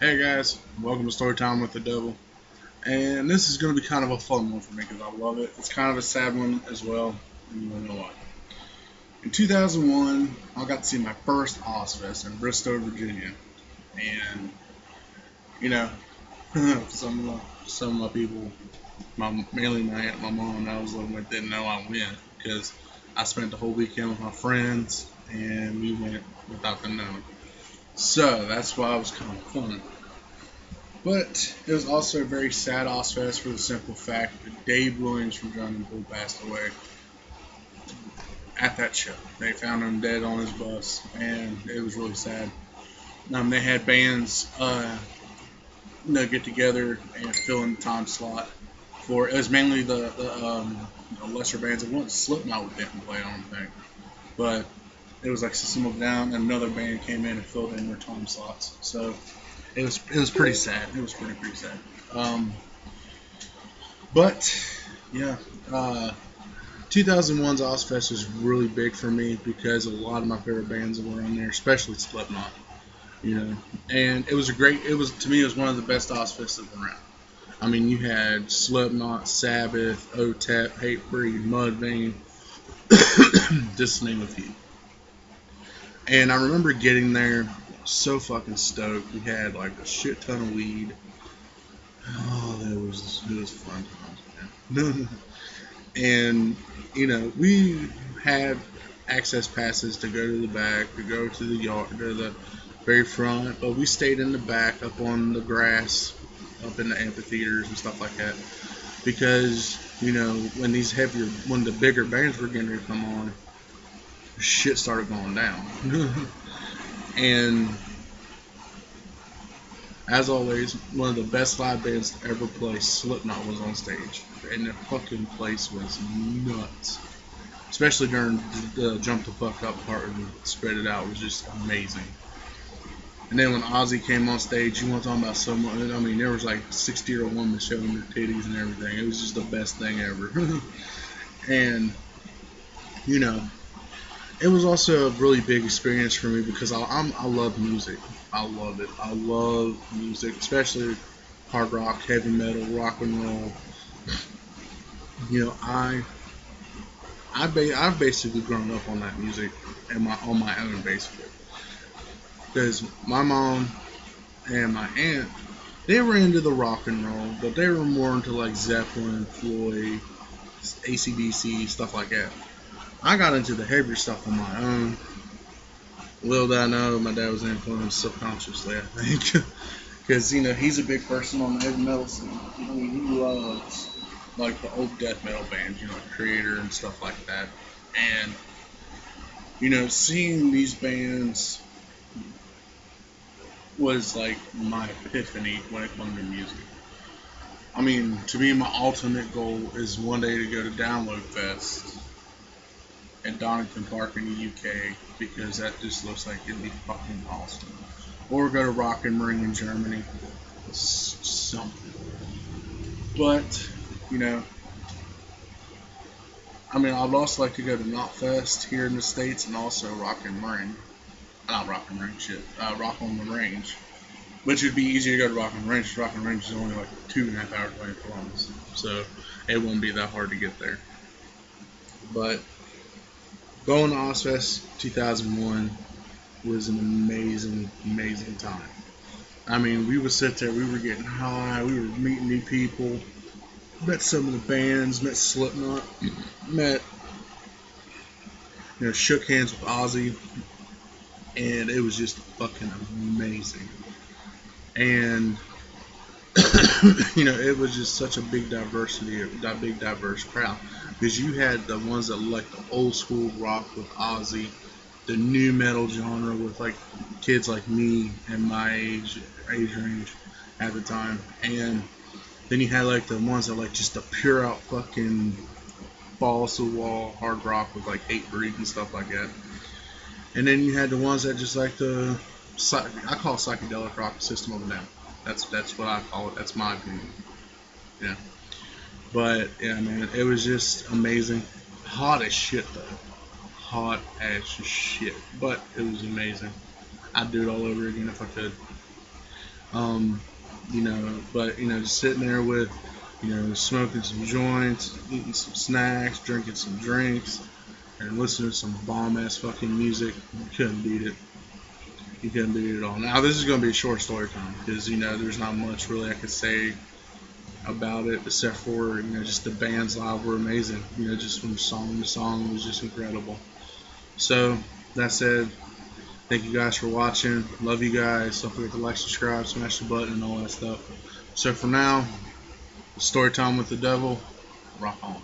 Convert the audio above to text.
Hey guys, welcome to Storytime with the Devil. And this is going to be kind of a fun one for me because I love it. It's kind of a sad one as well, and you know why. In 2001, I got to see my first Ozzfest in Bristow, Virginia. And, you know, some of my people, mainly my aunt and my mom that I was living with, didn't know I went because I spent the whole weekend with my friends and we went without them knowing. So that's why it was kind of fun. But it was also a very sad Ozfest for the simple fact that Dave Williams from Drowning Pool passed away at that show. They found him dead on his bus, and it was really sad. They had bands, get together and fill in the time slot for. It was mainly the lesser bands. It wasn't Slipknot didn't play, I don't think, but it was like System of a Down, and another band came in and filled in their time slots. So it was pretty sad. It was pretty sad. Um, but yeah, 2001's Ozfest was really big for me because a lot of my favorite bands were on there, especially Slipknot. You know, and it was a great. It was to me, it was one of the best Ozfests around. I mean, you had Slipknot, Sabbath, OTEP, Hatebreed, Mudvayne, just to name a few. And I remember getting there so fucking stoked. We had like a shit ton of weed. Oh, it was fun times, man. And we had access passes to go to the back, to go to the yard, to the very front, but we stayed in the back, up on the grass, up in the amphitheaters and stuff like that, because when the bigger bands were getting ready to come on, shit started going down. And as always, one of the best live bands to ever play, Slipknot, was on stage, and the fucking place was nuts. Especially during the jump the fuck up part and spread it out was just amazing. And then when Ozzy came on stage, you want to talk about someone. I mean, there was like 60-year-old women showing their titties and everything. It was just the best thing ever. And you know, it was also a really big experience for me because I love music. I love it. I love music, especially hard rock, heavy metal, rock and roll. You know, I've basically grown up on that music and on my own basically because my mom and my aunt, they were into the rock and roll, but they were more into like Zeppelin, Floyd, AC/DC, stuff like that. I got into the heavier stuff on my own. Little did I know, my dad was influenced subconsciously, I think, because he's a big person on the heavy metal scene. He loves like the old death metal bands, Creator and stuff like that. And seeing these bands was like my epiphany when it comes to music. I mean, to me, my ultimate goal is one day to go to Download Fest at Donington Park in the UK because that just looks like it'd be fucking awesome. Or go to Rock and Ring in Germany. Something. But, you know, I mean, I'd also like to go to Knotfest here in the States and also Rock and Ring. Not Rock and Ring, shit. Rock on the Range. Which would be easier to go to Rock and Range. Rock and Range is only like 2.5 hours away from Columbus. So it wouldn't be that hard to get there. But going to Ozfest 2001 was an amazing time. I mean, we would sit there, we were getting high, we were meeting new people, met some of the bands, met Slipknot, met, shook hands with Ozzy, and it was just fucking amazing. And it was just such a big diversity, that big diverse crowd, because you had the ones that like the old school rock with Ozzy, the new metal genre with like kids like me and my age range at the time, and then you had like the ones that like just the pure out fucking balls to the wall hard rock with like Hatebreed and stuff like that, and then you had the ones that just like I call psychedelic rock System of a Down. That's what I call it. That's my opinion. Yeah. But yeah, man, it was just amazing. Hot as shit though. Hot as shit. But it was amazing. I'd do it all over again if I could. Um, but just sitting there with, smoking some joints, eating some snacks, drinking some drinks, and listening to some bomb ass fucking music. You couldn't beat it. You couldn't beat it at all. Now this is going to be a short story time because there's not much really I could say about it except for just the bands live were amazing. Just from song to song it was just incredible. So that said, thank you guys for watching. Love you guys. Don't forget to like, subscribe, smash the button, and all that stuff. So for now, story time with the devil. Rock on.